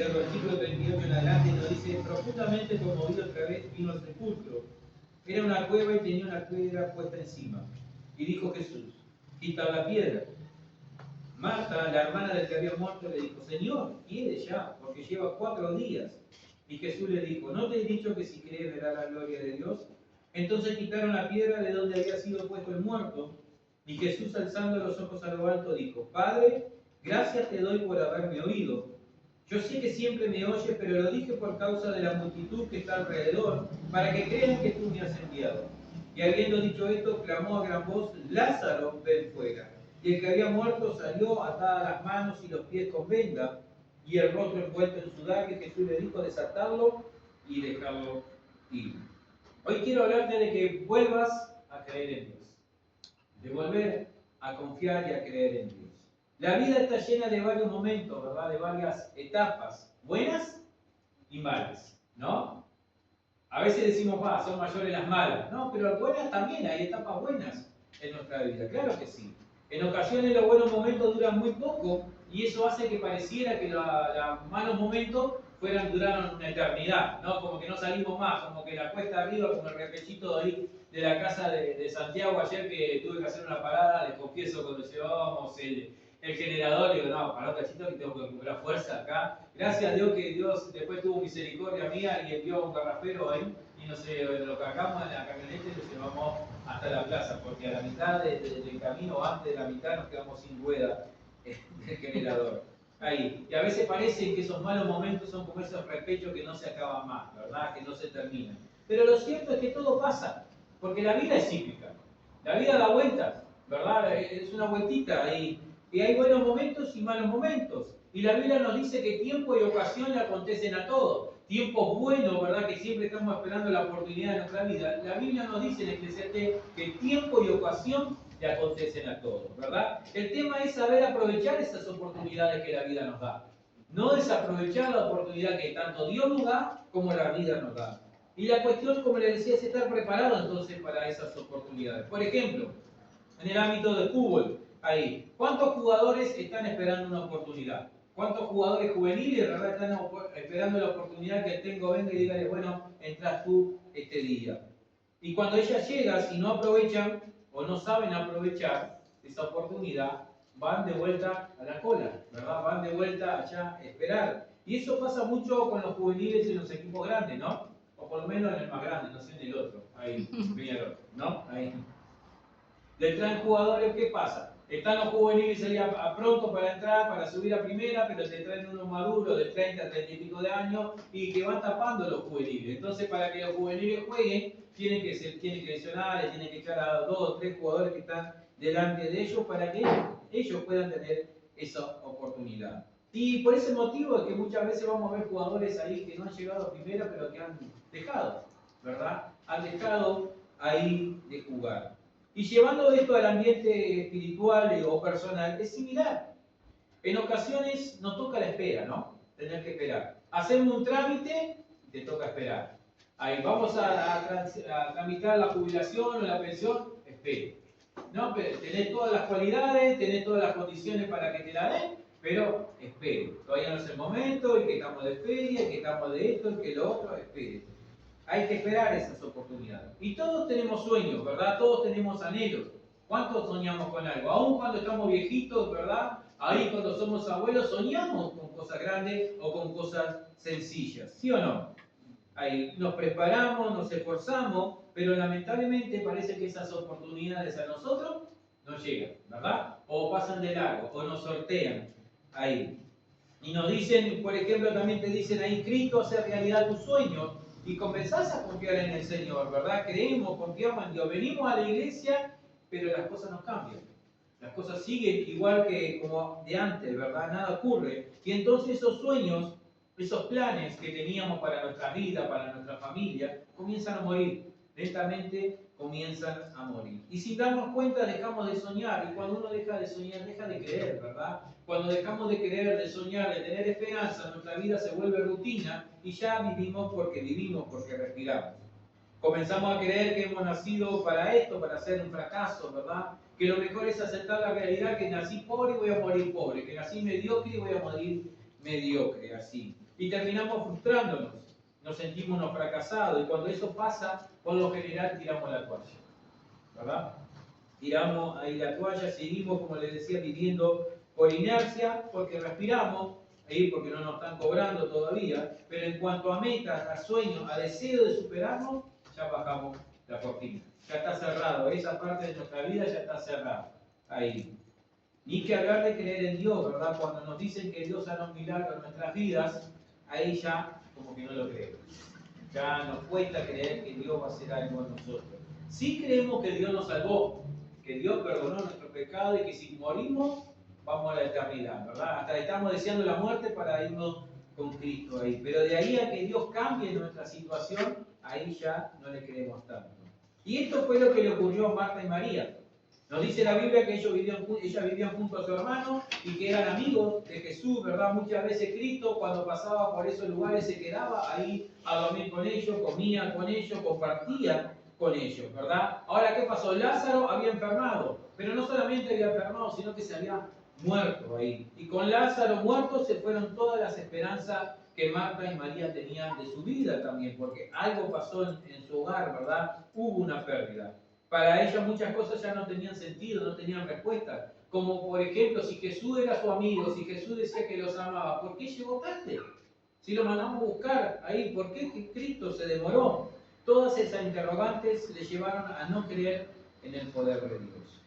del versículo 38 en adelante, nos dice: profundamente conmovido otra vez vino al sepulcro. Era una cueva y tenía una piedra puesta encima. Y dijo Jesús: quita la piedra. Marta, la hermana del que había muerto, le dijo: Señor, quiere ya, porque lleva 4 días. Y Jesús le dijo: ¿no te he dicho que si crees verás la gloria de Dios? Entonces quitaron la piedra de donde había sido puesto el muerto. Y Jesús, alzando los ojos a lo alto, dijo: Padre, gracias te doy por haberme oído. Yo sé que siempre me oyes, pero lo dije por causa de la multitud que está alrededor, para que crean que tú me has enviado. Y habiendo dicho esto, clamó a gran voz: Lázaro, ven fuera. Y el que había muerto salió, atadas las manos y los pies con venda, y el rostro envuelto en sudor, y Jesús le dijo: desatarlo y dejarlo ir. Hoy quiero hablarte de que vuelvas a creer en Dios, de volver a confiar y a creer en Dios. La vida está llena de varios momentos, ¿verdad? De varias etapas, buenas y malas, ¿no? A veces decimos: son mayores las malas. No, pero buenas también, hay etapas buenas en nuestra vida, claro que sí. En ocasiones los buenos momentos duran muy poco y eso hace que pareciera que los malos momentos duraron una eternidad, ¿no? Como que no salimos más, como que la cuesta arriba, como el repechito de ahí de la casa de Santiago ayer, que tuve que hacer una parada, les confieso, cuando llevábamos el generador, digo: no, pará un cachito que tengo que recuperar fuerza acá. Gracias a Dios que Dios después tuvo misericordia mía y envió a un garrafero ahí y lo cargamos en la camioneta y lo llevamos hasta la plaza, porque a la mitad del camino, antes de la mitad, nos quedamos sin rueda del generador. Ahí. Y a veces parece que esos malos momentos son como esos repechos que no se acaban más, ¿verdad? Que no se terminan. Pero lo cierto es que todo pasa, porque la vida es cíclica. La vida da vueltas, ¿verdad? Es una vueltita ahí. Y hay buenos momentos y malos momentos. Y la Biblia nos dice que tiempo y ocasión le acontecen a todos. Tiempos buenos, ¿verdad? Que siempre estamos esperando la oportunidad de nuestra vida. La Biblia nos dice en Eclesiastés que tiempo y ocasión le acontecen a todos, ¿verdad? El tema es saber aprovechar esas oportunidades que la vida nos da. No desaprovechar la oportunidad que tanto Dios nos da como la vida nos da. Y la cuestión, como les decía, es estar preparado entonces para esas oportunidades. Por ejemplo, en el ámbito del fútbol, ahí, ¿cuántos jugadores están esperando una oportunidad? ¿Cuántos jugadores juveniles, verdad, están esperando la oportunidad que el técnico venga y diga: bueno, entras tú este día? Y cuando ella llega, si no aprovechan o no saben aprovechar esa oportunidad, van de vuelta a la cola, ¿verdad? Van de vuelta allá a esperar. Y eso pasa mucho con los juveniles en los equipos grandes, ¿no? O por lo menos en el más grande, no sé en el otro. Ahí, Peñarol, ¿no? Ahí. Le traen jugadores, ¿qué pasa? Están los juveniles ahí a pronto para entrar, para subir a primera, pero te traen unos maduros de 30, 30 y pico de años y que van tapando a los juveniles. Entonces, para que los juveniles jueguen, tienen que lesionar, tienen que echar a 2 o 3 jugadores que están delante de ellos para que ellos puedan tener esa oportunidad. Y por ese motivo es que muchas veces vamos a ver jugadores ahí que no han llegado a primera, pero que han dejado, ¿verdad? Han dejado ahí de jugar. Y llevando esto al ambiente espiritual o personal, es similar. En ocasiones nos toca la espera, ¿no? Tener que esperar. Hacemos un trámite, te toca esperar. Ahí vamos a tramitar la jubilación o la pensión, espere. No, pero tenés todas las cualidades, tenés todas las condiciones para que te la den, pero espere. Todavía no es el momento, y que estamos de feria, y que estamos de esto, y que lo otro, espere. Hay que esperar esas oportunidades. Y todos tenemos sueños, ¿verdad? Todos tenemos anhelos. ¿Cuántos soñamos con algo? Aún cuando estamos viejitos, ¿verdad? Ahí cuando somos abuelos soñamos con cosas grandes o con cosas sencillas. ¿Sí o no? Ahí nos preparamos, nos esforzamos, pero lamentablemente parece que esas oportunidades a nosotros no llegan, ¿verdad? O pasan de largo, o nos sortean ahí. Y nos dicen, por ejemplo, también te dicen ahí: Cristo hace realidad tus sueños. Y comenzás a confiar en el Señor, ¿verdad? Creemos, confiamos en Dios. Venimos a la iglesia, pero las cosas no cambian. Las cosas siguen igual que como de antes, ¿verdad? Nada ocurre. Y entonces esos sueños, esos planes que teníamos para nuestra vida, para nuestra familia, comienzan a morir. Lentamente comienzan a morir. Y sin darnos cuenta dejamos de soñar. Y cuando uno deja de soñar, deja de creer, ¿verdad? Cuando dejamos de creer, de soñar, de tener esperanza, nuestra vida se vuelve rutina y ya vivimos porque respiramos. Comenzamos a creer que hemos nacido para esto, para ser un fracaso, ¿verdad? Que lo mejor es aceptar la realidad que nací pobre y voy a morir pobre, que nací mediocre y voy a morir mediocre, así. y terminamos frustrándonos. Nos sentimos unos fracasados y cuando eso pasa, por lo general tiramos la toalla, ¿verdad? Tiramos ahí la toalla, seguimos, como les decía, viviendo por inercia, porque respiramos, porque no nos están cobrando todavía, pero en cuanto a metas, a sueños, a deseo de superarnos, ya bajamos la cortina. Ya está cerrado, esa parte de nuestra vida ya está cerrada. Ahí. Ni que hablar de creer en Dios, ¿verdad? Cuando nos dicen que Dios hará un milagro en nuestras vidas, ahí ya como que no lo creemos. Ya nos cuesta creer que Dios va a hacer algo en nosotros. Sí creemos que Dios nos salvó, que Dios perdonó nuestro pecado y que si morimos, vamos a la eternidad, ¿verdad? Hasta estamos deseando la muerte para irnos con Cristo ahí. Pero de ahí a que Dios cambie nuestra situación, ahí ya no le creemos tanto. Y esto fue lo que le ocurrió a Marta y María. Nos dice la Biblia que ellas vivían junto a su hermano y que eran amigos de Jesús, ¿verdad? Muchas veces Cristo, cuando pasaba por esos lugares, se quedaba ahí a dormir con ellos, comía con ellos, compartía con ellos, ¿verdad? Ahora, ¿qué pasó? Lázaro había enfermado, pero no solamente había enfermado, sino que se había muerto ahí. Y con Lázaro muerto se fueron todas las esperanzas que Marta y María tenían de su vida también, porque algo pasó en su hogar, ¿verdad? Hubo una pérdida. Para ellas muchas cosas ya no tenían sentido, no tenían respuesta. Como por ejemplo, si Jesús era su amigo, si Jesús decía que los amaba, ¿por qué llegó tarde? Si lo mandamos a buscar ahí, ¿por qué Cristo se demoró? Todas esas interrogantes le llevaron a no creer en el poder de Dios.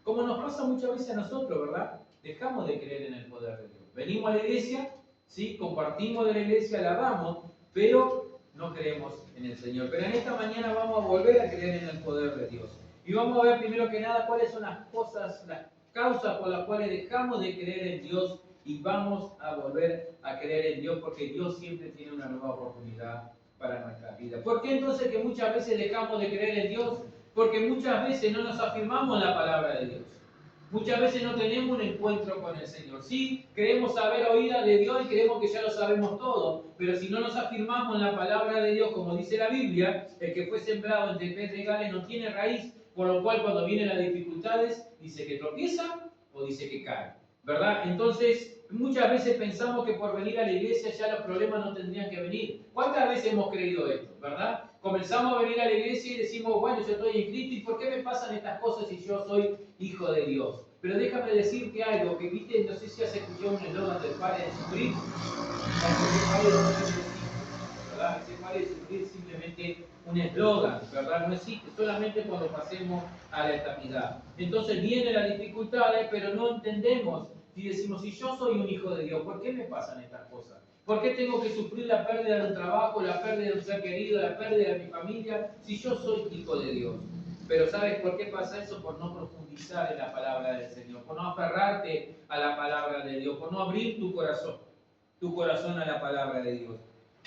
Como nos pasa muchas veces a nosotros, ¿verdad? Dejamos de creer en el poder de Dios. Venimos a la iglesia, ¿sí? Compartimos de la iglesia, alabamos, pero no creemos en el Señor. Pero en esta mañana vamos a volver a creer en el poder de Dios. Y vamos a ver primero que nada cuáles son las cosas, las causas por las cuales dejamos de creer en Dios y vamos a volver a creer en Dios, porque Dios siempre tiene una nueva oportunidad para nuestra vida. ¿Por qué entonces que muchas veces dejamos de creer en Dios? Porque muchas veces no nos afirmamos en la palabra de Dios. Muchas veces no tenemos un encuentro con el Señor. Sí, queremos saber oídas de Dios y creemos que ya lo sabemos todo, pero si no nos afirmamos en la palabra de Dios, como dice la Biblia, el que fue sembrado entre pedregales no tiene raíz, por lo cual cuando vienen las dificultades, dice que tropieza o dice que cae, ¿verdad? Entonces, muchas veces pensamos que por venir a la iglesia ya los problemas no tendrían que venir. ¿Cuántas veces hemos creído esto, verdad? Comenzamos a venir a la iglesia y decimos, bueno, yo estoy en Cristo, ¿y por qué me pasan estas cosas si yo soy hijo de Dios? Pero déjame decirte algo, que viste, no sé si has escuchado un eslogan del Padre de Sufrir. ¿Verdad? Ese Padre de Sufrir es simplemente un eslogan, ¿verdad? No existe, solamente cuando pasemos a la eternidad. Entonces vienen las dificultades, pero no entendemos. Y decimos, si yo soy un hijo de Dios, ¿por qué me pasan estas cosas? ¿Por qué tengo que sufrir la pérdida de un trabajo, la pérdida de un ser querido, la pérdida de mi familia, si yo soy hijo de Dios? Pero ¿sabes por qué pasa eso? Por no profundizar en la palabra del Señor, por no aferrarte a la palabra de Dios, por no abrir tu corazón a la palabra de Dios.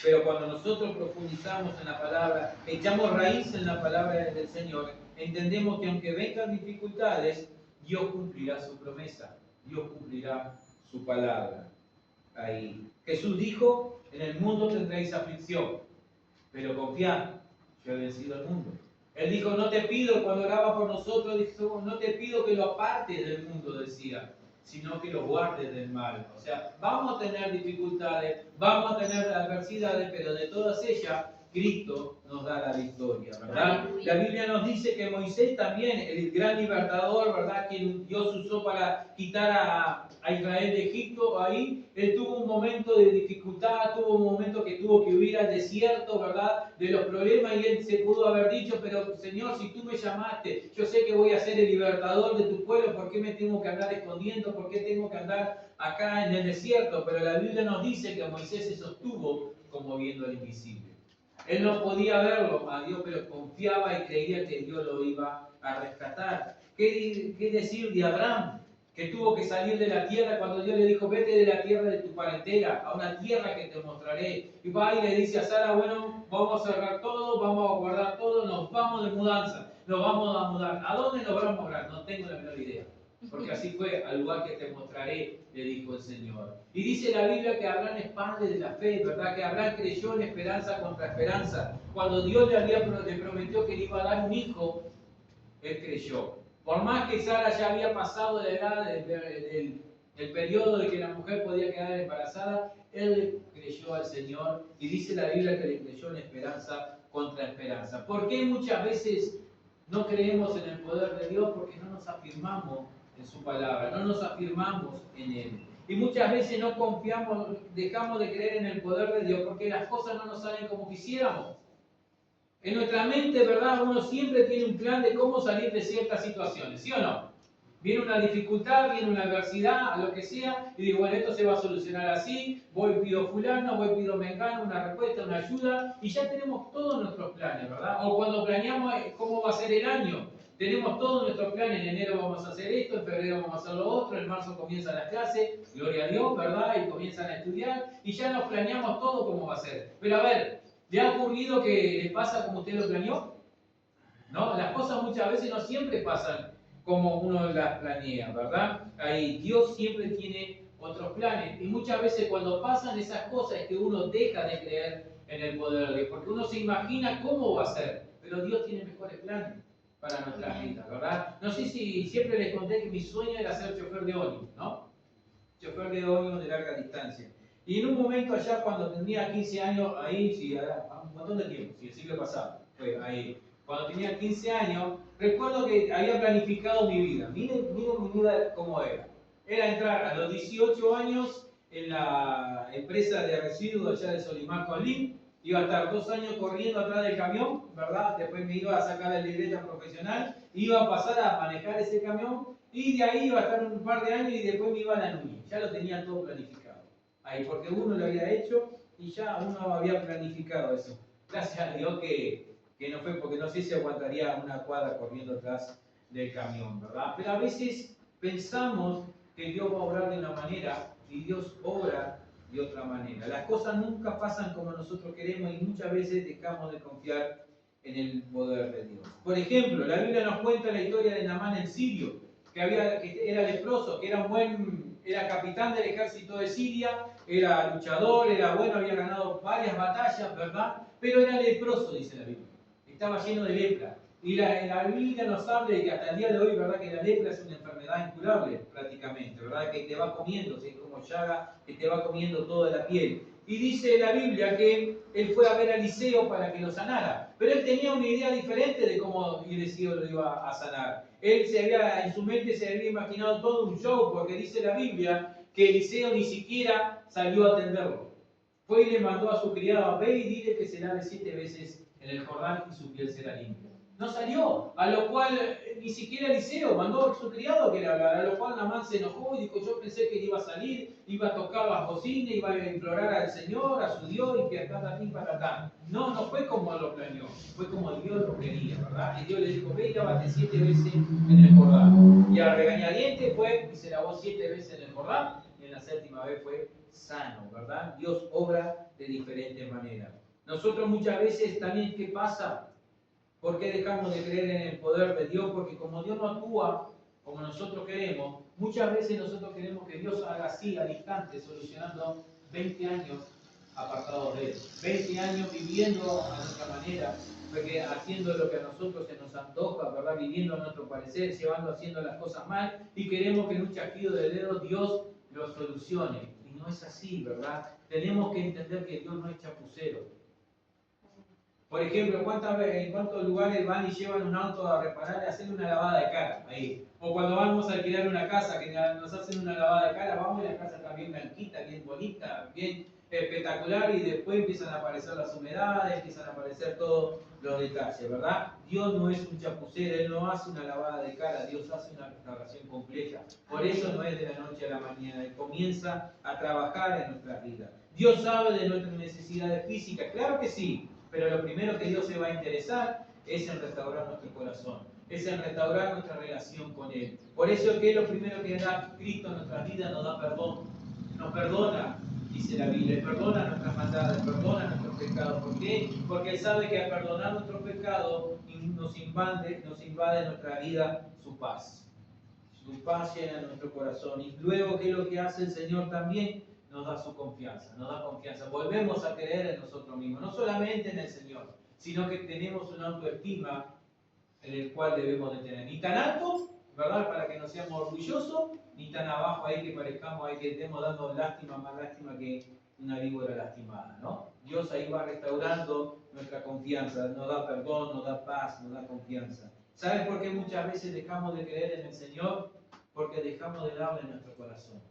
Pero cuando nosotros profundizamos en la palabra, echamos raíz en la palabra del Señor, entendemos que aunque vengan dificultades, Dios cumplirá su promesa, Dios cumplirá su palabra. Ahí. Jesús dijo, en el mundo tendréis aflicción, pero confiad, yo he vencido al mundo. Él dijo, no te pido, cuando oraba por nosotros, dijo, no te pido que lo apartes del mundo, decía, sino que lo guardes del mal. O sea, vamos a tener dificultades, vamos a tener adversidades, pero de todas ellas, Cristo nos da la victoria, ¿verdad? La Biblia nos dice que Moisés también, el gran libertador, ¿verdad? Quien Dios usó para quitar a Israel de Egipto, ahí él tuvo un momento de dificultad, tuvo un momento que tuvo que huir al desierto, ¿verdad? De los problemas, y él se pudo haber dicho, pero Señor, si tú me llamaste, yo sé que voy a ser el libertador de tu pueblo, ¿por qué me tengo que andar escondiendo? ¿Por qué tengo que andar acá en el desierto? Pero la Biblia nos dice que Moisés se sostuvo como viendo al invisible. Él no podía verlo a Dios, pero confiaba y creía que Dios lo iba a rescatar. ¿Qué decir de Abraham? Que tuvo que salir de la tierra cuando Dios le dijo, vete de la tierra de tu parentela, a una tierra que te mostraré. Y va y le dice a Sara, bueno, vamos a cerrar todo, vamos a guardar todo, nos vamos de mudanza, nos vamos a mudar. ¿A dónde nos vamos a mudar? No tengo la menor idea. Porque así fue, al lugar que te mostraré, le dijo el Señor. Y dice la Biblia que Abraham es padre de la fe, ¿verdad? Que Abraham creyó en esperanza contra esperanza. Cuando Dios le prometió que le iba a dar un hijo, él creyó. Por más que Sara ya había pasado la edad del periodo de que la mujer podía quedar embarazada, él creyó al Señor y dice la Biblia que le creyó en esperanza contra esperanza. ¿Por qué muchas veces no creemos en el poder de Dios? Porque no nos afirmamos en su palabra, no nos afirmamos en Él. Y muchas veces no confiamos, dejamos de creer en el poder de Dios porque las cosas no nos salen como quisiéramos. En nuestra mente, ¿verdad? Uno siempre tiene un plan de cómo salir de ciertas situaciones, ¿sí o no? Viene una dificultad, viene una adversidad, a lo que sea, y digo, bueno, esto se va a solucionar así, voy pido fulano, voy pido mengano, una respuesta, una ayuda, y ya tenemos todos nuestros planes, ¿verdad? O cuando planeamos cómo va a ser el año, tenemos todos nuestros planes, en enero vamos a hacer esto, en febrero vamos a hacer lo otro, en marzo comienzan las clases, gloria a Dios, ¿verdad? Y comienzan a estudiar, y ya nos planeamos todo cómo va a ser. Pero a ver, ¿le ha ocurrido que le pasa como usted lo planeó? ¿No? Las cosas muchas veces no siempre pasan como uno las planea, ¿verdad? Ahí Dios siempre tiene otros planes. Y muchas veces cuando pasan esas cosas es que uno deja de creer en el poder de Dios, porque uno se imagina cómo va a ser, pero Dios tiene mejores planes para nuestras vidas, ¿verdad? No sé si siempre les conté que mi sueño era ser chofer de ómnibus, ¿no? Chofer de ómnibus de larga distancia. Y en un momento allá, cuando tenía 15 años, ahí, sí, un montón de tiempo, sí, el siglo pasado, fue ahí. Cuando tenía 15 años, recuerdo que había planificado mi vida. Miren mi vida cómo era. Era entrar a los 18 años en la empresa de residuos allá de Solimar Colín. Iba a estar 2 años corriendo atrás del camión, ¿verdad? Después me iba a sacar la libreta profesional. Iba a pasar a manejar ese camión. Y de ahí iba a estar un par de años y después me iba a la Núñez. Ya lo tenía todo planificado. Ahí, porque uno lo había hecho y ya uno había planificado eso. Gracias a Dios que no fue, porque no sé si aguantaría una cuadra corriendo atrás del camión, ¿verdad? Pero a veces pensamos que Dios va a obrar de una manera y Dios obra de otra manera. Las cosas nunca pasan como nosotros queremos y muchas veces dejamos de confiar en el poder de Dios. Por ejemplo, la Biblia nos cuenta la historia de Naamán el sirio, que era leproso, que era capitán del ejército de Siria, era luchador, era bueno, había ganado varias batallas, ¿verdad? Pero era leproso, dice la Biblia. Estaba lleno de lepra. Y la Biblia nos habla de que hasta el día de hoy, ¿verdad? Que la lepra es una enfermedad incurable prácticamente, ¿verdad? Que te va comiendo, ¿sí? Como llaga, que te va comiendo toda la piel. Y dice la Biblia que él fue a ver a Eliseo para que lo sanara. Pero él tenía una idea diferente de cómo Eliseo lo iba a sanar. Él en su mente se había imaginado todo un show, porque dice la Biblia que Eliseo ni siquiera salió a atenderlo. Fue y le mandó a su criado, ve y dile que se lave 7 veces en el Jordán y su piel será limpia. No salió, a lo cual ni siquiera Eliseo mandó a su criado que le hablara, a lo cual Naamán se enojó y dijo, yo pensé que iba a salir, iba a tocar las bocinas, iba a implorar al Señor, a su Dios, y que acá, para acá. No, no fue como lo planeó, fue como Dios lo quería, ¿verdad? Y Dios le dijo, ve y lávate 7 veces en el Jordán. Y al regañadiente fue y se lavó 7 veces en el Jordán, y en la 7ª vez fue sano, ¿verdad? Dios obra de diferentes maneras. Nosotros muchas veces también, ¿qué pasa? ¿Por qué dejamos de creer en el poder de Dios? Porque como Dios no actúa como nosotros queremos, muchas veces nosotros queremos que Dios haga así, al instante, solucionando 20 años apartados de Él. 20 años viviendo a nuestra manera, porque haciendo lo que a nosotros se nos antoja, ¿verdad? Viviendo a nuestro parecer, haciendo las cosas mal, y queremos que en un chasquido de dedos Dios lo solucione. Y no es así, ¿verdad? Tenemos que entender que Dios no es chapucero. Por ejemplo, en cuántos lugares van y llevan un auto a reparar y hacen una lavada de cara ahí? O cuando vamos a alquilar una casa, que nos hacen una lavada de cara, vamos y la casa está bien blanquita, bien bonita, bien espectacular, y después empiezan a aparecer las humedades, empiezan a aparecer todos los detalles, ¿verdad? Dios no es un chapucero, Él no hace una lavada de cara, Dios hace una restauración completa. Por eso no es de la noche a la mañana, Él comienza a trabajar en nuestras vidas. Dios sabe de nuestras necesidades físicas, claro que sí. Pero lo primero que Dios se va a interesar es en restaurar nuestro corazón, es en restaurar nuestra relación con Él. Por eso es que lo primero que da Cristo en nuestras vidas nos da perdón. Nos perdona, dice la Biblia, perdona nuestras maldades, perdona nuestros pecados. ¿Por qué? Porque Él sabe que al perdonar nuestros pecados nos invade en nuestra vida su paz. Su paz llena nuestro corazón. Y luego, ¿qué es lo que hace el Señor también? Nos da su confianza, nos da confianza. Volvemos a creer en nosotros mismos, no solamente en el Señor, sino que tenemos una autoestima en el cual debemos de tener. Ni tan alto, ¿verdad? Para que no seamos orgullosos, ni tan abajo ahí que parezcamos ahí que estemos dando lástima, más lástima que una víbora lastimada, ¿no? Dios ahí va restaurando nuestra confianza, nos da perdón, nos da paz, nos da confianza. ¿Saben por qué muchas veces dejamos de creer en el Señor? Porque dejamos de darle nuestro corazón.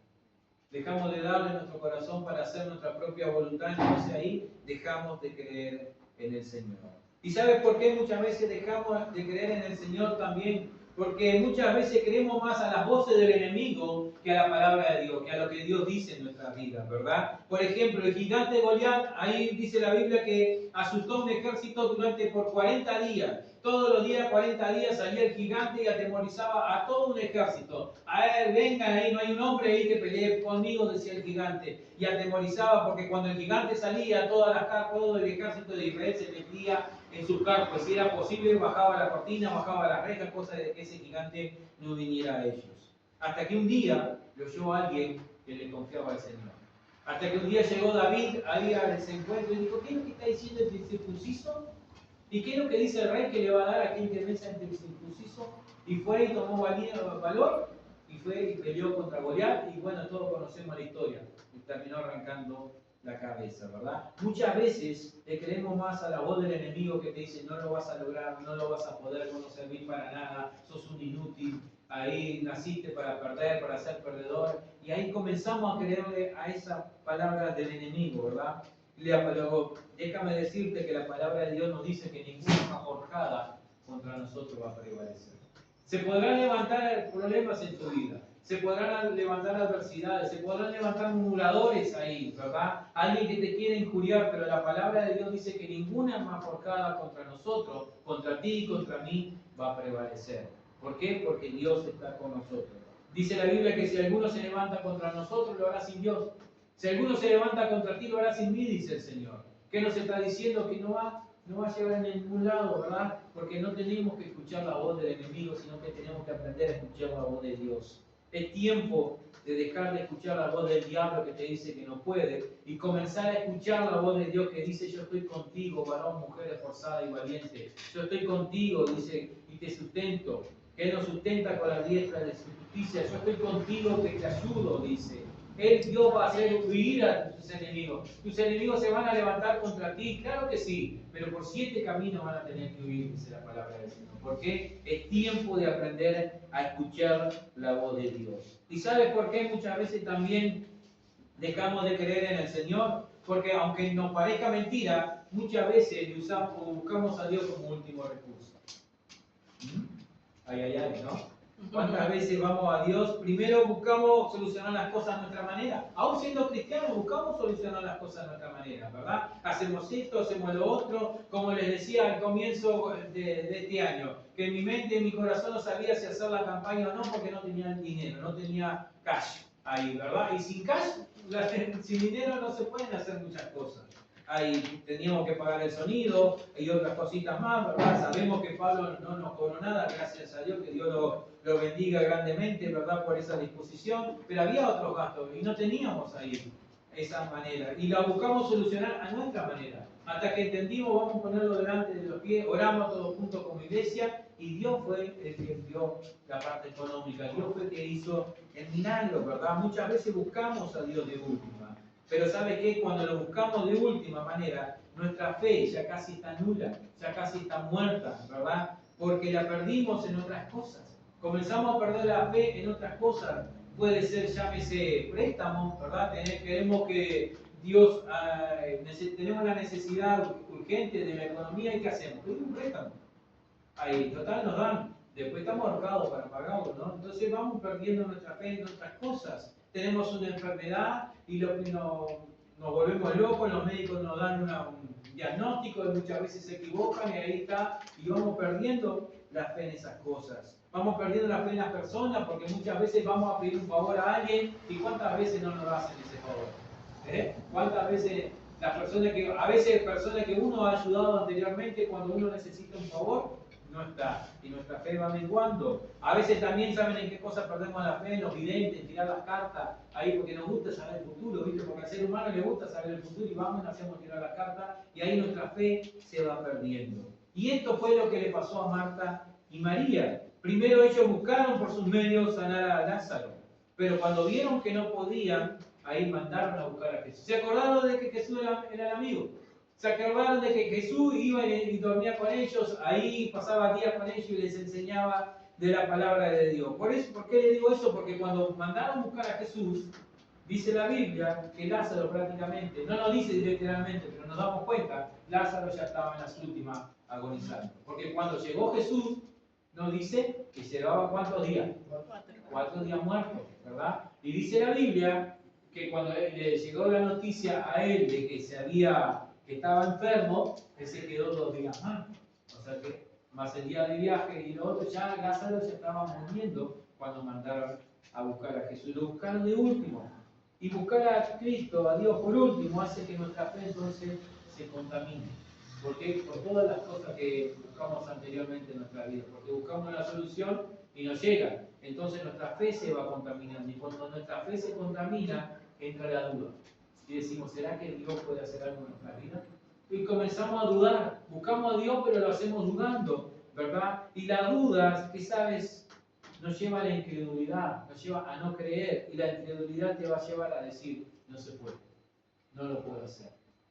Dejamos de darle nuestro corazón para hacer nuestra propia voluntad, entonces ahí dejamos de creer en el Señor. ¿Y sabes por qué muchas veces dejamos de creer en el Señor también? Porque muchas veces creemos más a las voces del enemigo que a la palabra de Dios, que a lo que Dios dice en nuestras vidas, ¿verdad? Por ejemplo, el gigante Goliat, ahí dice la Biblia que asustó un ejército por 40 días. Todos los días, 40 días, salía el gigante y atemorizaba a todo un ejército. A él, vengan ahí, no hay un hombre ahí que pelee conmigo, decía el gigante. Y atemorizaba porque cuando el gigante salía, todo el ejército de Israel se metía en sus carros. Si era posible, bajaba la cortina, bajaba la reja, cosa de que ese gigante no viniera a ellos. Hasta que un día lo oyó alguien que le confiaba al Señor. Hasta que un día llegó David ahí al desencuentro y dijo, ¿qué es lo que está diciendo el circunciso? ¿Y qué es lo que dice el rey que le va a dar a quien que venza entre el circunciso? Y fue y tomó valor y fue y peleó contra Goliat y bueno, todos conocemos la historia. Y terminó arrancando la cabeza, ¿verdad? Muchas veces le creemos más a la voz del enemigo que te dice no lo vas a lograr, no lo vas a poder, no servir para nada, sos un inútil, ahí naciste para perder, para ser perdedor. Y ahí comenzamos a creerle a esa palabra del enemigo, ¿verdad? Pero déjame decirte que la palabra de Dios nos dice que ninguna arma forjada contra nosotros va a prevalecer. Se podrán levantar problemas en tu vida, se podrán levantar adversidades, se podrán levantar murmuradores ahí, ¿verdad? Alguien que te quiere injuriar, pero la palabra de Dios dice que ninguna arma forjada contra nosotros, contra ti y contra mí, va a prevalecer. ¿Por qué? Porque Dios está con nosotros. Dice la Biblia que si alguno se levanta contra nosotros, lo hará sin Dios. Si alguno se levanta contra ti, lo hará sin mí, dice el Señor. ¿Qué nos está diciendo? Que no va a llegar a ningún lado, ¿verdad? Porque no tenemos que escuchar la voz del enemigo, sino que tenemos que aprender a escuchar la voz de Dios. Es tiempo de dejar de escuchar la voz del diablo que te dice que no puede y comenzar a escuchar la voz de Dios que dice yo estoy contigo, varón, mujer esforzada y valiente. Yo estoy contigo, dice, y te sustento. Que Él nos sustenta con la diestra de su justicia. Yo estoy contigo que te ayudo, dice. Dios va a hacer huir a tus enemigos. Tus enemigos se van a levantar contra ti, claro que sí, pero por 7 caminos van a tener que huir, dice la palabra del Señor. Porque es tiempo de aprender a escuchar la voz de Dios. ¿Y sabes por qué muchas veces también dejamos de creer en el Señor? Porque aunque nos parezca mentira, muchas veces buscamos a Dios como último recurso. Ay, ¿no? ¿Cuántas veces vamos a Dios? Primero buscamos solucionar las cosas a nuestra manera. Aún siendo cristianos, buscamos solucionar las cosas a nuestra manera, ¿verdad? Hacemos esto, hacemos lo otro. Como les decía al comienzo de este año, que en mi mente, en mi corazón no sabía si hacer la campaña o no, porque no tenía dinero, no tenía cash ahí, ¿verdad? Y sin cash, sin dinero no se pueden hacer muchas cosas. Ahí teníamos que pagar el sonido y otras cositas más, ¿verdad? Sabemos que Pablo no nos cobró nada, gracias a Dios, que Dios lo bendiga grandemente, ¿verdad? Por esa disposición, pero había otros gastos y no teníamos ahí esa manera. Y la buscamos solucionar a nuestra manera. Hasta que entendimos, vamos a ponerlo delante de los pies, oramos todos juntos como iglesia y Dios fue el que envió la parte económica, Dios fue el que hizo el milagro, ¿verdad? Muchas veces buscamos a Dios de última. Pero ¿sabe qué? Cuando lo buscamos de última manera, nuestra fe ya casi está nula, ya casi está muerta, ¿verdad? Porque la perdimos en otras cosas. Comenzamos a perder la fe en otras cosas. Puede ser, llámese préstamos, ¿verdad? Queremos que Dios, tenemos la necesidad urgente de la economía y ¿qué hacemos? Pedimos un préstamo. Ahí, total, nos dan. Después estamos ahorcados para pagarlo, ¿no? Entonces vamos perdiendo nuestra fe en otras cosas. Tenemos una enfermedad y nos volvemos locos, los médicos nos dan un diagnóstico y muchas veces se equivocan y ahí está, y vamos perdiendo la fe en esas cosas. Vamos perdiendo la fe en las personas porque muchas veces vamos a pedir un favor a alguien y ¿cuántas veces no nos hacen ese favor? ¿Cuántas veces a veces personas que uno ha ayudado anteriormente cuando uno necesita un favor? No está, y nuestra fe va menguando. A veces también saben en qué cosas perdemos la fe, en los videntes, en tirar las cartas, ahí porque nos gusta saber el futuro, ¿viste? Porque al ser humano le gusta saber el futuro y vamos y hacemos tirar las cartas y ahí nuestra fe se va perdiendo. Y esto fue lo que le pasó a Marta y María. Primero ellos buscaron por sus medios sanar a Lázaro, pero cuando vieron que no podían, ahí mandaron a buscar a Jesús. ¿Se acordaron de que Jesús era el amigo? ¿Se acordaron de que Jesús iba y dormía con ellos? Ahí pasaba días con ellos y les enseñaba de la palabra de Dios. ¿Por qué le digo eso? Porque cuando mandaron a buscar a Jesús, dice la Biblia que Lázaro prácticamente, no nos dice literalmente, pero nos damos cuenta, Lázaro ya estaba en las últimas agonizando. Porque cuando llegó Jesús, nos dice que llevaba ¿cuántos días? 4 días muertos, ¿verdad? Y dice la Biblia que cuando le llegó la noticia a él de que que estaba enfermo, él se quedó 2 días más. O sea que más el día de viaje y lo otro, ya Lázaro ya estaba muriendo cuando mandaron a buscar a Jesús. Lo buscaron de último. Y buscar a Cristo, a Dios por último, hace que nuestra fe entonces se contamine. ¿Por qué? Por todas las cosas que buscamos anteriormente en nuestra vida. Porque buscamos la solución y no llega. Entonces nuestra fe se va contaminando. Y cuando nuestra fe se contamina, entra la duda. Y decimos, ¿será que Dios puede hacer algo en nuestra vida? Y comenzamos a dudar. Buscamos a Dios, pero lo hacemos dudando, ¿verdad? Y la duda, ¿qué sabes? Nos lleva a la incredulidad, nos lleva a no creer. Y la incredulidad te va a llevar a decir, no se puede, no lo puedo hacer.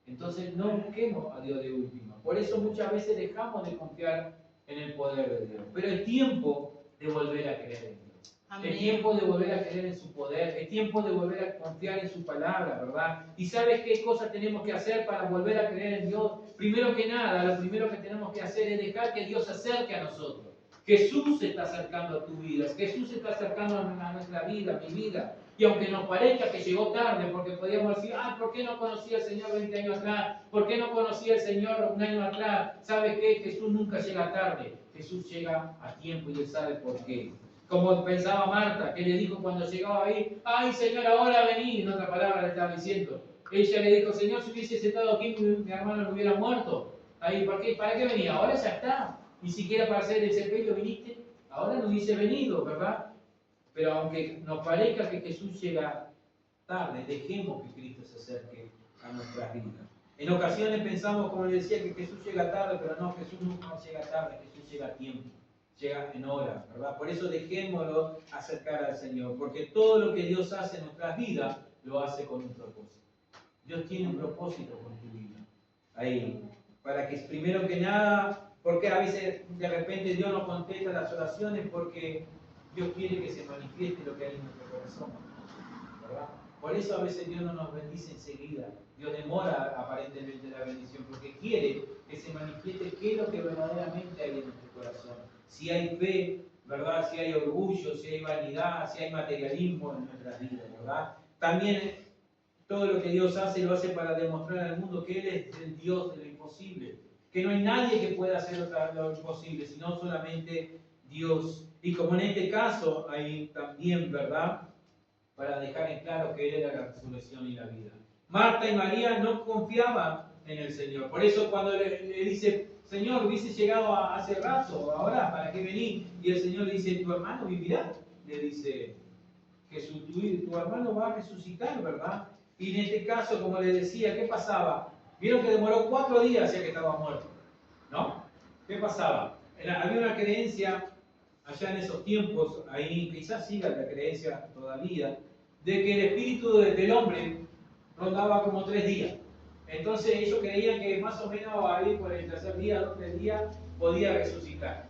Entonces no busquemos a Dios de última. Por eso muchas veces dejamos de confiar en el poder de Dios. Pero es tiempo de volver a creer en Dios. Amén. Es tiempo de volver a creer en su poder. Es tiempo de volver a confiar en su palabra, ¿verdad? ¿Y sabes qué cosas tenemos que hacer para volver a creer en Dios? Primero que nada, lo primero que tenemos que hacer es dejar que Dios se acerque a nosotros. Jesús se está acercando a tu vida. Jesús se está acercando a nuestra vida, a mi vida. Y aunque nos parezca que llegó tarde, porque podríamos decir, ¿por qué no conocí al Señor 20 años atrás? ¿Por qué no conocí al Señor un año atrás? ¿Sabe qué? Jesús nunca llega tarde. Jesús llega a tiempo y Él sabe por qué. Como pensaba Marta, que le dijo cuando llegaba ahí, ¡ay Señor, ahora vení! En otra palabra le estaba diciendo. Ella le dijo, Señor, si hubiese estado aquí, mi hermano no hubiera muerto. Ahí, ¿para qué venía? Ahora ya está. Ni siquiera para hacer el sepelio viniste. Ahora no hubiese venido, ¿verdad? Pero aunque nos parezca que Jesús llega tarde, dejemos que Cristo se acerque a nuestras vidas. En ocasiones pensamos, como le decía, que Jesús llega tarde, pero no, Jesús nunca llega tarde, Jesús llega a tiempo, llega en hora, ¿verdad? Por eso dejémoslo acercar al Señor, porque todo lo que Dios hace en nuestras vidas, lo hace con un propósito. Dios tiene un propósito con tu vida. Ahí, para que primero que nada, porque a veces de repente Dios no contesta las oraciones porque Dios quiere que se manifieste lo que hay en nuestro corazón, ¿verdad? Por eso a veces Dios no nos bendice enseguida. Dios demora aparentemente la bendición porque quiere que se manifieste qué es lo que verdaderamente hay en nuestro corazón. Si hay fe, ¿verdad? Si hay orgullo, si hay vanidad, si hay materialismo en nuestras vidas, ¿verdad? También todo lo que Dios hace lo hace para demostrar al mundo que Él es el Dios de lo imposible. Que no hay nadie que pueda hacer lo imposible, sino solamente Dios. Y como en este caso hay también, ¿verdad? Para dejar en claro que Él era la resurrección y la vida. Marta y María no confiaban en el Señor. Por eso cuando le dice, Señor, hubiese llegado hace rato, ahora, ¿para qué venir? Y el Señor le dice, ¿tu hermano vivirá? Le dice Jesús, tu hermano va a resucitar, ¿verdad? Y en este caso, como le decía, ¿qué pasaba? Vieron que demoró 4 días ya que estaba muerto, ¿no? ¿Qué pasaba? Había una creencia allá en esos tiempos, ahí quizás siga la creencia todavía, de que el espíritu del hombre rondaba como 3 días. Entonces ellos creían que más o menos ahí por el tercer día, 2 o 3 días, podía resucitar.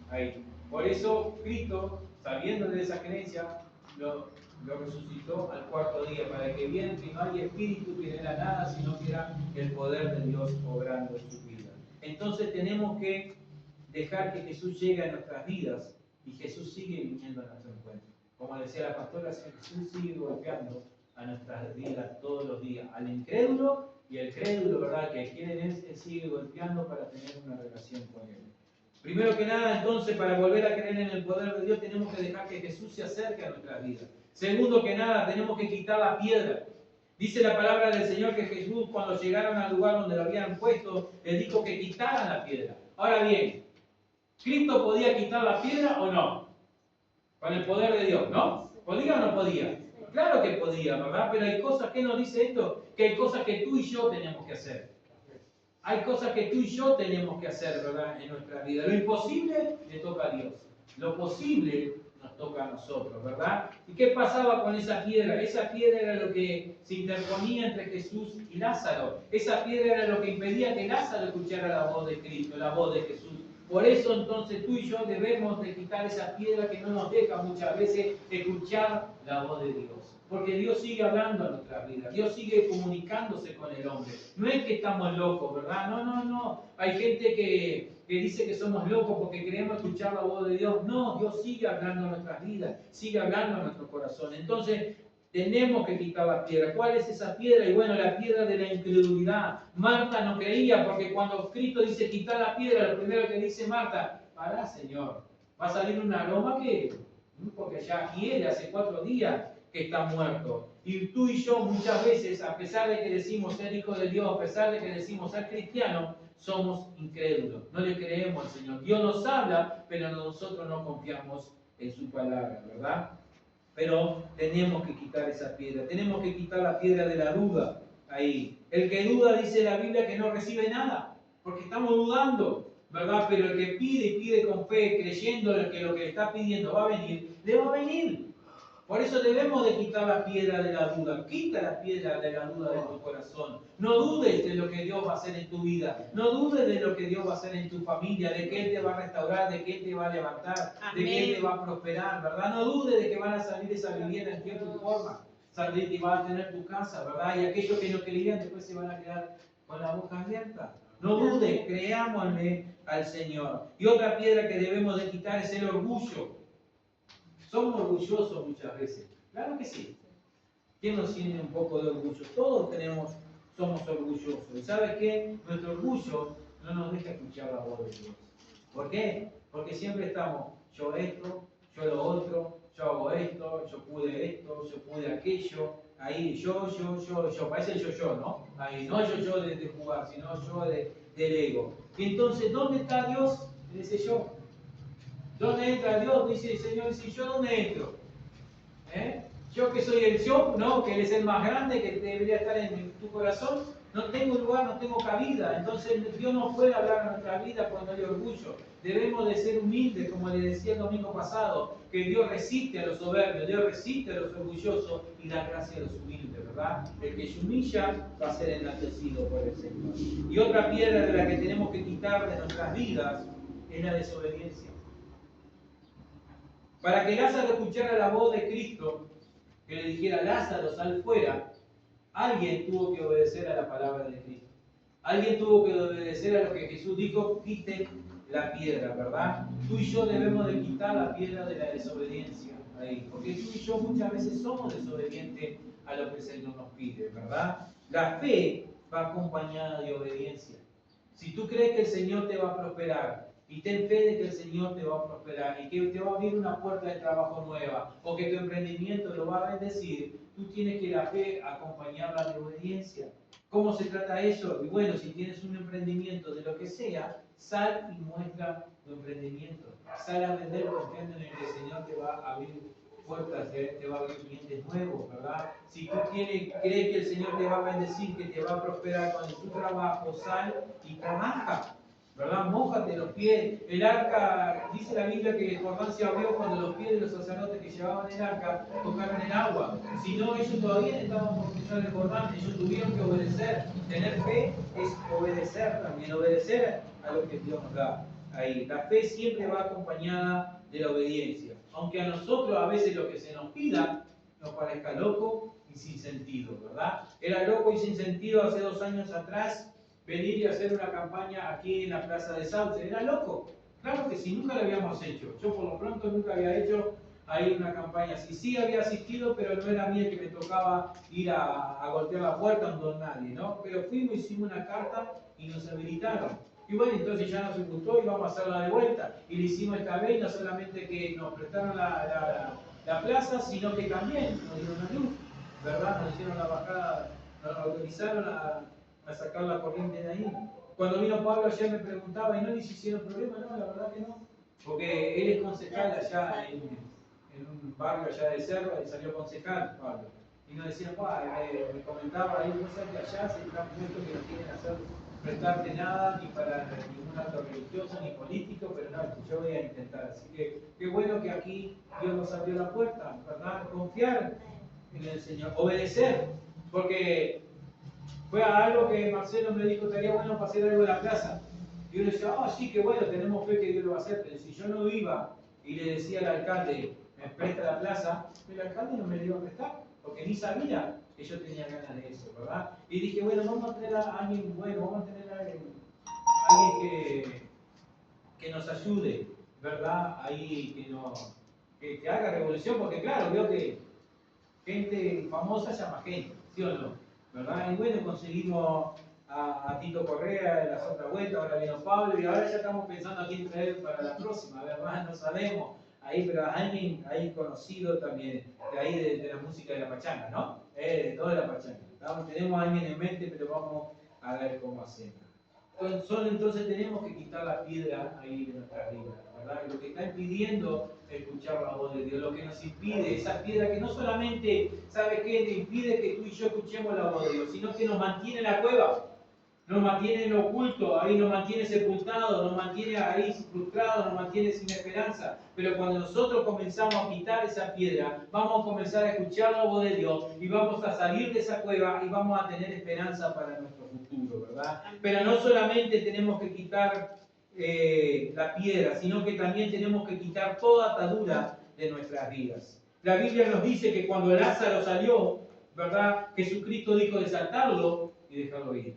Ahí. Por eso Cristo, sabiendo de esa creencia, lo resucitó al 4.º día, para que vieran que no hay espíritu que no era nada, sino que era el poder de Dios obrando en su vida. Entonces tenemos que dejar que Jesús llegue a nuestras vidas y Jesús sigue viniendo a nuestro encuentro. Como decía la pastora, Jesús sigue golpeando a nuestras vidas todos los días, al incrédulo y al crédulo, ¿verdad? Que quieren Él sigue golpeando para tener una relación con Él. Primero que nada, entonces, para volver a creer en el poder de Dios, tenemos que dejar que Jesús se acerque a nuestras vidas. Segundo que nada, tenemos que quitar la piedra. Dice la palabra del Señor que Jesús, cuando llegaron al lugar donde lo habían puesto, les dijo que quitaran la piedra. Ahora bien, ¿Cristo podía quitar la piedra o no? Con el poder de Dios, ¿no? ¿Podía o no podía? Claro que podía, ¿verdad? Pero hay cosas, ¿qué nos dice esto? Que hay cosas que tú y yo tenemos que hacer. Hay cosas que tú y yo tenemos que hacer, ¿verdad? En nuestra vida. Lo imposible le toca a Dios. Lo posible nos toca a nosotros, ¿verdad? ¿Y qué pasaba con esa piedra? Esa piedra era lo que se interponía entre Jesús y Lázaro. Esa piedra era lo que impedía que Lázaro escuchara la voz de Cristo, la voz de Jesús. Por eso entonces tú y yo debemos de quitar esa piedra que no nos deja muchas veces escuchar la voz de Dios. Porque Dios sigue hablando a nuestras vidas, Dios sigue comunicándose con el hombre. No es que estamos locos, ¿verdad? No. Hay gente que dice que somos locos porque queremos escuchar la voz de Dios. No, Dios sigue hablando a nuestras vidas, sigue hablando a nuestro corazón. Entonces, tenemos que quitar la piedra. ¿Cuál es esa piedra? Y bueno, la piedra de la incredulidad. Marta no creía porque cuando Cristo dice quitar la piedra, lo primero que dice Marta, pará, Señor, va a salir un aroma que, porque ya hiere hace 4 días que está muerto. Y tú y yo muchas veces, a pesar de que decimos ser hijos de Dios, a pesar de que decimos ser cristianos, somos incrédulos. No le creemos al Señor. Dios nos habla, pero nosotros no confiamos en su palabra, ¿verdad? Pero tenemos que quitar esa piedra. Tenemos que quitar la piedra de la duda ahí. El que duda, dice la Biblia, que no recibe nada, porque estamos dudando, ¿verdad? Pero el que pide y pide con fe, creyendo que lo que le está pidiendo va a venir, le va a venir. Por eso debemos de quitar la piedra de la duda. Quita la piedra de la duda de tu corazón. No dudes de lo que Dios va a hacer en tu vida. No dudes de lo que Dios va a hacer en tu familia, de que Él te va a restaurar, de que Él te va a levantar, de que Él te va a prosperar, ¿verdad? No dudes de que van a salir esa vivienda en tiempo y forma. Salir y vas a tener tu casa, ¿verdad? Y aquellos que no creían después se van a quedar con la boca abierta. No dudes, creámosle al Señor. Y otra piedra que debemos de quitar es el orgullo. Somos orgullosos muchas veces. Claro que sí. ¿Quién nos tiene un poco de orgullo? Todos somos orgullosos. ¿Y sabes qué? Nuestro orgullo no nos deja escuchar la voz de Dios. ¿Por qué? Porque siempre estamos, yo esto, yo lo otro, yo hago esto, yo pude aquello. Ahí yo. Parece el yo, ¿no? Ahí no yo de jugar, sino yo del ego. Y entonces, ¿dónde está Dios? En ese yo. ¿Dónde entra Dios? Dice el Señor, dice, ¿yo dónde entro? Yo que soy el yo, ¿no? Que Él es el más grande, que debería estar en tu corazón, no tengo lugar, no tengo cabida. Entonces Dios no puede hablar a nuestra vida cuando hay orgullo. Debemos de ser humildes, como le decía el domingo pasado, que Dios resiste a los soberbios, Dios resiste a los orgullosos y da gracia a los humildes, ¿verdad? El que se humilla va a ser enaltecido por el Señor. Y otra piedra de la que tenemos que quitar de nuestras vidas es la desobediencia. Para que Lázaro escuchara la voz de Cristo, que le dijera, Lázaro, sal fuera, alguien tuvo que obedecer a la palabra de Cristo. Alguien tuvo que obedecer a lo que Jesús dijo, quite la piedra, ¿verdad? Tú y yo debemos de quitar la piedra de la desobediencia ahí, porque tú y yo muchas veces somos desobedientes a lo que el Señor nos pide, ¿verdad? La fe va acompañada de obediencia. Si tú crees que el Señor te va a prosperar, y ten fe de que el Señor te va a prosperar y que te va a abrir una puerta de trabajo nueva o que tu emprendimiento lo va a bendecir, tú tienes que la fe acompañarla de obediencia. ¿Cómo se trata eso? Y bueno, si tienes un emprendimiento de lo que sea, sal y muestra tu emprendimiento. Sal a vender confiando en el que el Señor te va a abrir puertas, te va a abrir clientes nuevos, ¿verdad? Si tú crees que el Señor te va a bendecir, que te va a prosperar con tu trabajo, sal y trabaja. ¿Verdad? Mójate los pies. El arca, dice la Biblia que el Jordán se abrió cuando los pies de los sacerdotes que llevaban el arca tocaron el agua. Si no, ellos todavía estaban por cruzar el Jordán, ellos tuvieron que obedecer. Tener fe es obedecer también, obedecer a lo que Dios nos da ahí. La fe siempre va acompañada de la obediencia. Aunque a nosotros a veces lo que se nos pida nos parezca loco y sin sentido, ¿verdad? Era loco y sin sentido hace 2 años atrás venir y hacer una campaña aquí en la Plaza de Sauce. Era loco. Claro que sí, nunca lo habíamos hecho. Yo por lo pronto nunca había hecho ahí una campaña así. Sí había asistido, pero no era a mí el que me tocaba ir a golpear la puerta donde nadie, ¿no? Pero fuimos, hicimos una carta y nos habilitaron. Y bueno, entonces ya nos gustó y vamos a hacerla de vuelta. Y lo hicimos esta vez, no solamente que nos prestaron la plaza, sino que también nos dieron la luz, ¿verdad? Nos hicieron la bajada, nos autorizaron a sacar la corriente de ahí. Cuando vino Pablo ayer me preguntaba, ¿y no les hicieron problema? No, la verdad que no. Porque él es concejal allá en un barrio allá de Cerro, y salió concejal Pablo. Y nos decían, me comentaba ahí cosas que allá se están puestos que no quieren hacer prestarte nada, ni para ningún acto religioso, ni político, pero no, yo voy a intentar. Así que qué bueno que aquí Dios nos abrió la puerta, ¿verdad? Confiar en el Señor, obedecer, porque fue algo que Marcelo me dijo, estaría bueno para hacer algo en la plaza. Y uno decía, sí, qué bueno, tenemos fe que Dios lo va a hacer, pero si yo no iba y le decía al alcalde, me presta la plaza, el alcalde no me lo iba a prestar, porque ni sabía que yo tenía ganas de eso, ¿verdad? Y dije, bueno, vamos a tener a alguien bueno, vamos a tener a alguien que nos ayude, ¿verdad? Ahí que haga revolución, porque claro, veo que gente famosa llama gente, ¿sí o no? ¿Verdad? Y bueno, conseguimos a Tito Correa en la otra vuelta, ahora vino Pablo, y ahora ya estamos pensando a quién traer para la próxima, ¿verdad? No sabemos. Ahí, pero alguien ahí conocido también, de ahí de la música de la pachanga, ¿no? De toda la pachanga. Tenemos a alguien en mente, pero vamos a ver cómo hacemos. Entonces tenemos que quitar la piedra ahí de nuestra vida, ¿verdad? Lo que está impidiendo escuchar la voz de Dios, lo que nos impide, esa piedra que no solamente, ¿sabe qué? Te impide que tú y yo escuchemos la voz de Dios, sino que nos mantiene en la cueva, nos mantiene en lo oculto, ahí nos mantiene sepultados, nos mantiene ahí frustrados, nos mantiene sin esperanza. Pero cuando nosotros comenzamos a quitar esa piedra, vamos a comenzar a escuchar la voz de Dios y vamos a salir de esa cueva y vamos a tener esperanza para nuestro futuro, ¿verdad? Pero no solamente tenemos que quitar la piedra, sino que también tenemos que quitar toda atadura de nuestras vidas. La Biblia nos dice que cuando Lázaro salió, ¿verdad? Jesucristo dijo desatarlo y dejarlo ir.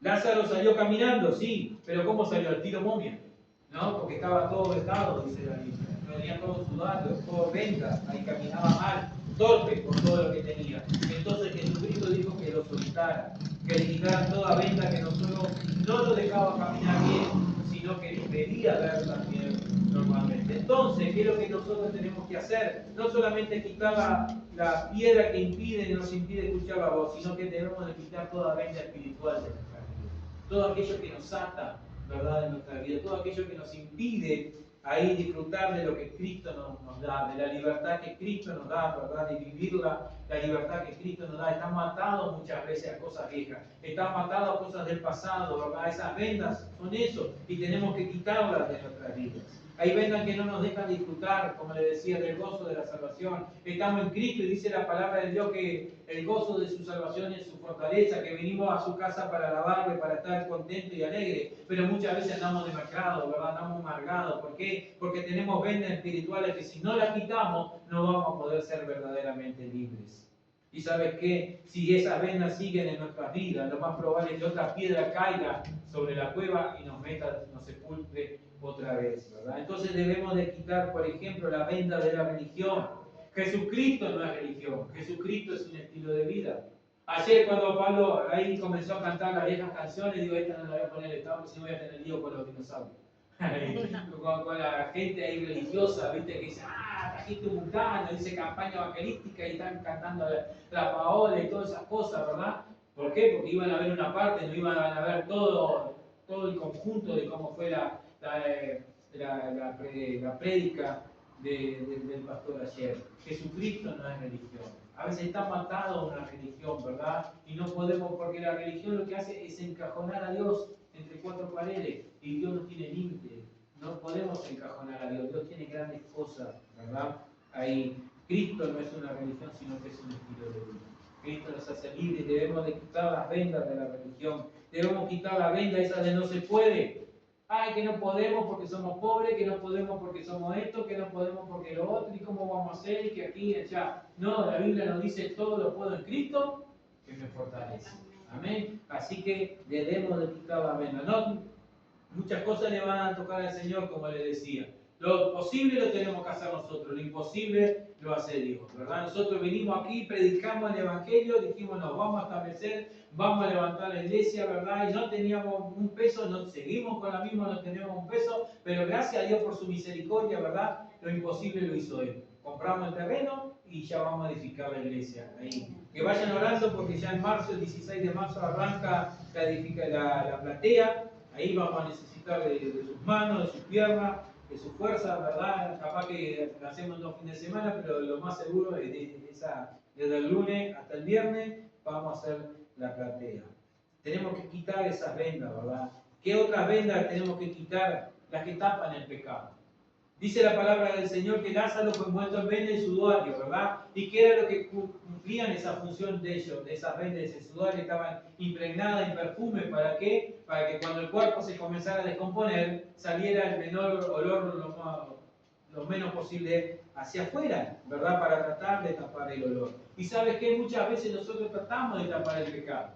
Lázaro salió caminando, sí, pero ¿cómo salió? Al tiro momia, ¿no? Porque estaba todo vendado, dice la Biblia. Venía todo sudado, todo venda, ahí caminaba mal, torpe con todo lo que tenía. Entonces Jesucristo dijo que lo soltara, que le quitara toda venda, que no lo dejaba caminar bien, sino que le impedía ver también normalmente. Entonces, ¿qué es lo que nosotros tenemos que hacer? No solamente quitar la piedra que nos impide escuchar la voz, sino que debemos de quitar toda venda espiritual de nuestra vida. Todo aquello que nos ata, ¿verdad?, de nuestra vida, todo aquello que nos impide ahí disfrutar de lo que Cristo nos da, de la libertad que Cristo nos da, ¿verdad?, de vivir la libertad que Cristo nos da. Estamos atados muchas veces a cosas viejas, estamos atados a cosas del pasado, ¿verdad? Esas vendas son eso, y tenemos que quitarlas de nuestras vidas. Hay vendas que no nos dejan disfrutar, como le decía, del gozo de la salvación. Estamos en Cristo y dice la palabra de Dios que el gozo de su salvación es su fortaleza, que venimos a su casa para alabarle, para estar contentos y alegres, pero muchas veces andamos demacrados, ¿verdad? Andamos amargados. ¿Por qué? Porque tenemos vendas espirituales que si no las quitamos no vamos a poder ser verdaderamente libres. Y ¿sabes qué? Si esas vendas siguen en nuestras vidas, lo más probable es que otra piedra caiga sobre la cueva y nos sepultre otra vez, ¿verdad? Entonces debemos de quitar, por ejemplo, la venda de la religión. Jesucristo no es religión, Jesucristo es un estilo de vida. Ayer cuando Pablo ahí comenzó a cantar las viejas canciones, digo, esta no la voy a poner, porque si no voy a tener lío con los dinosaurios. con la gente ahí religiosa, ¿viste? Que dice, trajiste un vulcano, dice campaña evangelística y están cantando la paola y todas esas cosas, ¿verdad? ¿Por qué? Porque iban a ver una parte, no iban a ver todo el conjunto de cómo fue la prédica del pastor ayer. Jesucristo no es religión. A veces está matado una religión, ¿verdad? Y no podemos, porque la religión lo que hace es encajonar a Dios entre cuatro paredes, y Dios no tiene límite. No podemos encajonar a Dios. Dios tiene grandes cosas, ¿verdad? Ahí, Cristo no es una religión, sino que es un estilo de vida. Cristo nos hace libres. Debemos de quitar las vendas de la religión. Debemos quitar la venda esa de no se puede. Que no podemos porque somos pobres, que no podemos porque somos esto, que no podemos porque lo otro, y cómo vamos a hacer, y que aquí y allá. No, la Biblia nos dice todo lo puedo en Cristo que me fortalece. Amén. Así que debemos de quitar la venda. No, muchas cosas le van a tocar al Señor, como le decía. Lo posible lo tenemos que hacer nosotros, lo imposible lo hace Dios, ¿verdad? Nosotros vinimos aquí, predicamos el Evangelio, dijimos, nos vamos a establecer, vamos a levantar la iglesia, ¿verdad? Y no teníamos un peso, seguimos con la misma, no tenemos un peso, pero gracias a Dios por su misericordia, ¿verdad? Lo imposible lo hizo Él. Compramos el terreno y ya vamos a edificar la iglesia ahí. Que vayan orando porque ya en marzo, el 16 de marzo, arranca la platea. Ahí vamos a necesitar de sus manos, de sus piernas, de su fuerza, ¿verdad? Capaz que la hacemos 2 fines de semana, pero lo más seguro es desde el lunes hasta el viernes vamos a hacer la platea. Tenemos que quitar esas vendas, ¿verdad? ¿Qué otras vendas tenemos que quitar? Las que tapan el pecado. Dice la palabra del Señor que Lázaro fue envuelto en venda y sudario, ¿verdad? ¿Y qué era lo que cumplían esa función de ellos? De esas vendas, de ese sudario, estaban impregnadas en perfume. ¿Para qué? Para que cuando el cuerpo se comenzara a descomponer, saliera el menor olor lo menos posible hacia afuera, ¿verdad? Para tratar de tapar el olor. Y sabes que muchas veces nosotros tratamos de tapar el pecado.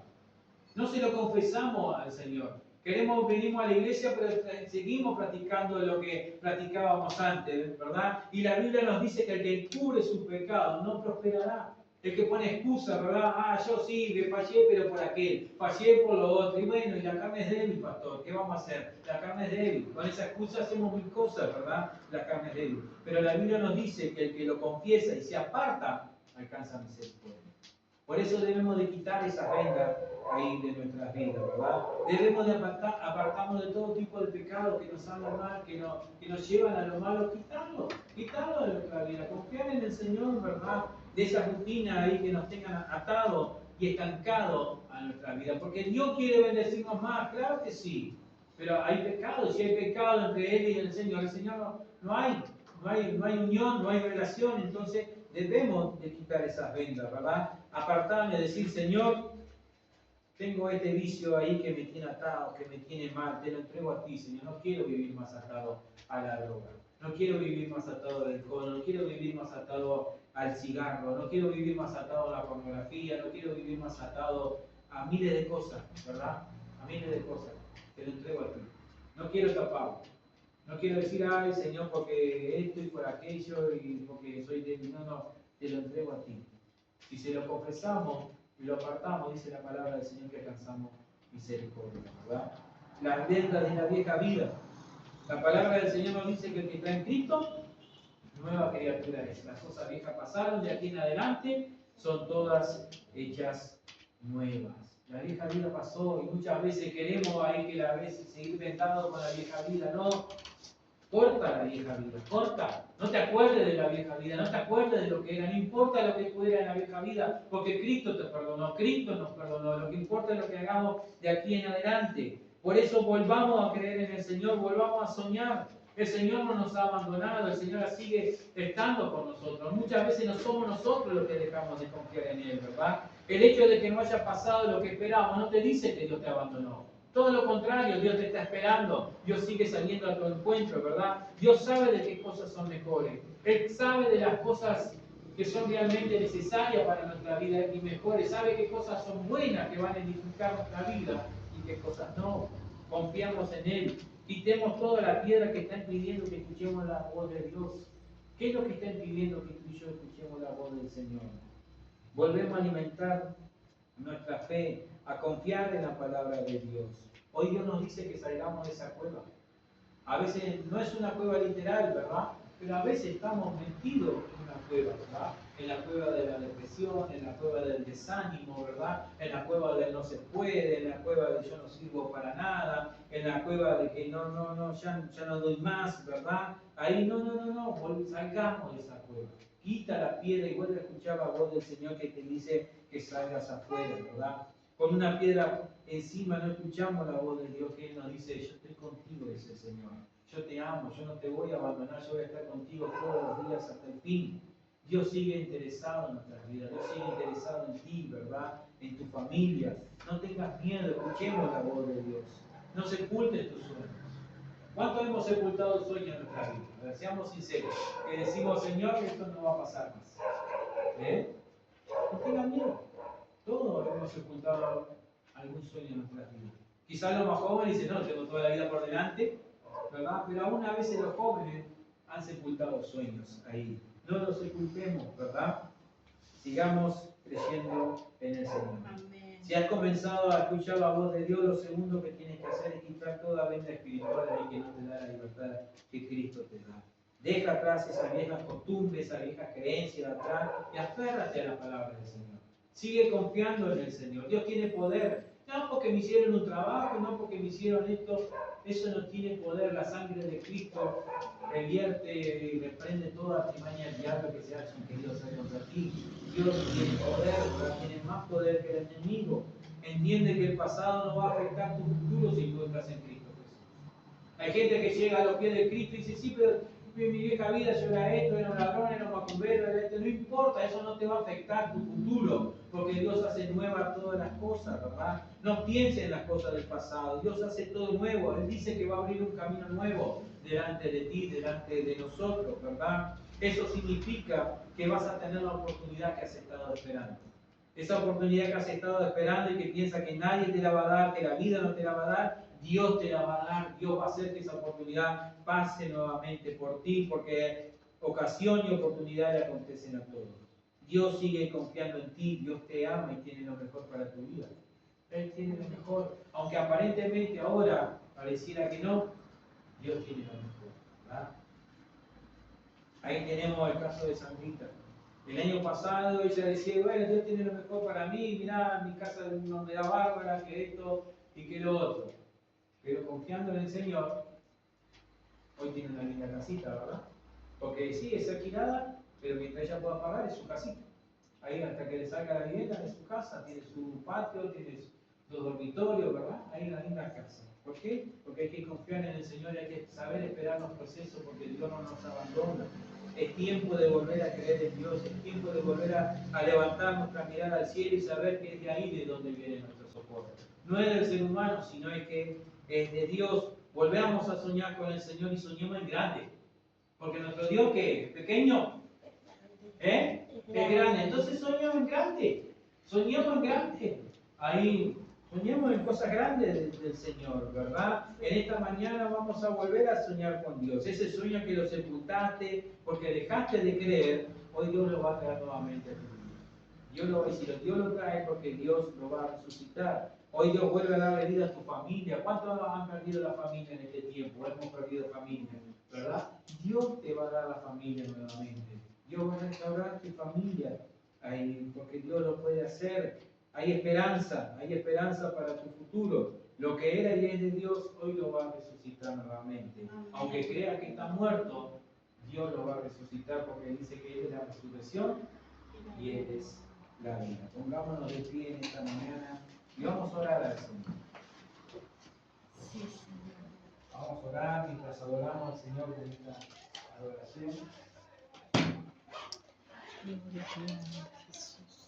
No se lo confesamos al Señor. Venimos a la iglesia, pero seguimos practicando lo que practicábamos antes, ¿verdad? Y la Biblia nos dice que el que encubre su pecado no prosperará. El que pone excusa, ¿verdad? Yo sí, me fallé, pero por aquel. Fallé por lo otro. Y bueno, y la carne es débil, pastor. ¿Qué vamos a hacer? La carne es débil. Con esa excusa hacemos mil cosas, ¿verdad? La carne es débil. Pero la Biblia nos dice que el que lo confiesa y se aparta, alcanza misericordia. Por eso debemos de quitar esas vendas ahí de nuestras vidas, ¿verdad? Debemos de apartarnos de todo tipo de pecados que nos hagan mal, que nos llevan a lo malo, quitarlo de nuestra vida, confiar en el Señor, ¿verdad? De esa rutina ahí que nos tengan atados y estancados a nuestra vida. Porque Dios quiere bendecirnos más, claro que sí, pero hay pecados, si hay pecado entre Él y el Señor no hay unión, no hay relación, entonces debemos de quitar esas vendas, ¿verdad? Apartarme, decir, Señor, tengo este vicio ahí que me tiene atado, que me tiene mal, te lo entrego a ti, Señor. No quiero vivir más atado a la droga, no quiero vivir más atado al alcohol, no quiero vivir más atado al cigarro, no quiero vivir más atado a la pornografía, no quiero vivir más atado a miles de cosas, ¿verdad? A miles de cosas, te lo entrego a ti. No quiero taparlo. No quiero decir, ay Señor, porque esto y por aquello y porque soy débil. No, te lo entrego a ti. Si se lo confesamos y lo apartamos, dice la palabra del Señor, que alcanzamos misericordia, ¿verdad? Las vendas de la vieja vida. La palabra del Señor nos dice que el que está en Cristo, nueva criatura es. Las cosas viejas pasaron, de aquí en adelante son todas hechas nuevas. La vieja vida pasó y muchas veces queremos ahí que la vez seguir vendado con la vieja vida. No, corta la vieja vida, corta. No te acuerdes de la vieja vida, no te acuerdes de lo que era, no importa lo que tú eras en la vieja vida, porque Cristo te perdonó, Cristo nos perdonó. Lo que importa es lo que hagamos de aquí en adelante. Por eso volvamos a creer en el Señor, volvamos a soñar. El Señor no nos ha abandonado, el Señor sigue estando con nosotros. Muchas veces no somos nosotros los que dejamos de confiar en Él, ¿verdad? El hecho de que no haya pasado lo que esperábamos no te dice que Dios te abandonó. Todo lo contrario, Dios te está esperando. Dios sigue saliendo a tu encuentro, ¿verdad? Dios sabe de qué cosas son mejores. Él sabe de las cosas que son realmente necesarias para nuestra vida y mejores. Sabe qué cosas son buenas que van a edificar nuestra vida y qué cosas no. Confiamos en Él. Quitemos toda la piedra que está impidiendo que escuchemos la voz de Dios. ¿Qué es lo que está impidiendo que tú y yo escuchemos la voz del Señor? Volvemos a alimentar nuestra fe, a confiar en la palabra de Dios. Hoy Dios nos dice que salgamos de esa cueva. A veces no es una cueva literal, ¿verdad? Pero a veces estamos metidos en una cueva, ¿verdad? En la cueva de la depresión, en la cueva del desánimo, ¿verdad? En la cueva del no se puede, en la cueva de yo no sirvo para nada, en la cueva de que ya no doy más, ¿verdad? Ahí no, salgamos de esa cueva. Quita la piedra y vuelve a escuchar la voz del Señor que te dice que salgas afuera, ¿verdad? Con una piedra encima no escuchamos la voz de Dios que Él nos dice, yo estoy contigo, dice el Señor. Yo te amo, yo no te voy a abandonar, yo voy a estar contigo todos los días hasta el fin. Dios sigue interesado en nuestras vidas, Dios sigue interesado en ti, ¿verdad? En tu familia. No tengas miedo, escuchemos la voz de Dios. No sepultes tus sueños. ¿Cuánto hemos sepultado sueños en nuestra vida? A ver, seamos sinceros. Que decimos, Señor, esto no va a pasar más. No tengan miedo. Todos hemos sepultado algún sueño en nuestras vidas. Quizás los más jóvenes dicen, no, tengo toda la vida por delante, ¿verdad? Pero aún a veces los jóvenes han sepultado sueños ahí. No los sepultemos, ¿verdad? Sigamos creyendo en el Señor. Amén. Si has comenzado a escuchar la voz de Dios, lo segundo que tienes que hacer es quitar toda venda espiritual ahí que no te da la libertad que Cristo te da. Deja atrás esas viejas costumbres, esas viejas creencias atrás y aférrate a la palabra del Señor. Sigue confiando en el Señor. Dios tiene poder. No porque me hicieron un trabajo, no porque me hicieron esto. Eso no tiene poder. La sangre de Cristo revierte y reprende toda artimaña del diablo que se hayan querido hacer contra ti. Dios tiene poder, tiene más poder que el enemigo. Entiende que el pasado no va a afectar tu futuro si tú estás en Cristo Jesús. Hay gente que llega a los pies de Cristo y dice, sí, pero en mi vieja vida yo era esto, era un ladrón, era un macumbero, era esto. No importa, eso no te va a afectar tu futuro, porque Dios hace nuevas todas las cosas, ¿verdad? No pienses en las cosas del pasado, Dios hace todo nuevo. Él dice que va a abrir un camino nuevo delante de ti, delante de nosotros, ¿verdad? Eso significa que vas a tener la oportunidad que has estado esperando. Esa oportunidad que has estado esperando y que piensas que nadie te la va a dar, que la vida no te la va a dar, Dios te la va a dar. Dios va a hacer que esa oportunidad pase nuevamente por ti, porque ocasión y oportunidad le acontecen a todos. Dios sigue confiando en ti, Dios te ama y tiene lo mejor para tu vida. Él tiene lo mejor, aunque aparentemente ahora pareciera que no, Dios tiene lo mejor, ¿verdad? Ahí tenemos el caso de Sandrita. El año pasado ella decía, bueno, Dios tiene lo mejor para mí, mirá, mi casa no me da bárbara, que esto y que lo otro. Pero confiando en el Señor, hoy tiene una linda casita, ¿verdad? Porque sí, es alquilada, pero mientras ella pueda pagar es su casita. Ahí hasta que le salga la vivienda de su casa, tiene su patio, tiene su dormitorio, ¿verdad? Hay una linda casa. ¿Por qué? Porque hay que confiar en el Señor y hay que saber esperar los procesos porque Dios no nos abandona. Es tiempo de volver a creer en Dios, es tiempo de volver a levantar nuestra mirada al cielo y saber que es de ahí de donde viene nuestro socorro. No es del ser humano, sino es que es de Dios. Volvamos a soñar con el Señor y soñemos en grande. Porque nuestro Dios, ¿qué es? ¿Pequeño? ¿Eh? Es grande. Entonces soñemos en grande. Soñemos en grande. Ahí, soñemos en cosas grandes del Señor, ¿verdad? En esta mañana vamos a volver a soñar con Dios. Ese sueño que lo sepultaste porque dejaste de creer, hoy Dios lo va a traer nuevamente a tu vida. Dios lo trae porque Dios lo va a resucitar. Hoy Dios vuelve a darle vida a tu familia. ¿Cuántos han perdido la familia en este tiempo? Hemos perdido familia, ¿verdad? Dios te va a dar la familia nuevamente. Dios va a restaurar tu familia ahí, porque Dios lo puede hacer. Hay esperanza para tu futuro. Lo que era y es de Dios, hoy lo va a resucitar nuevamente. Aunque creas que está muerto, Dios lo va a resucitar porque dice que Él es la resurrección y Él es la vida. Pongámonos de pie en esta mañana y vamos a orar al Señor. Vamos a orar mientras adoramos al Señor con esta adoración. Gloria a Jesús.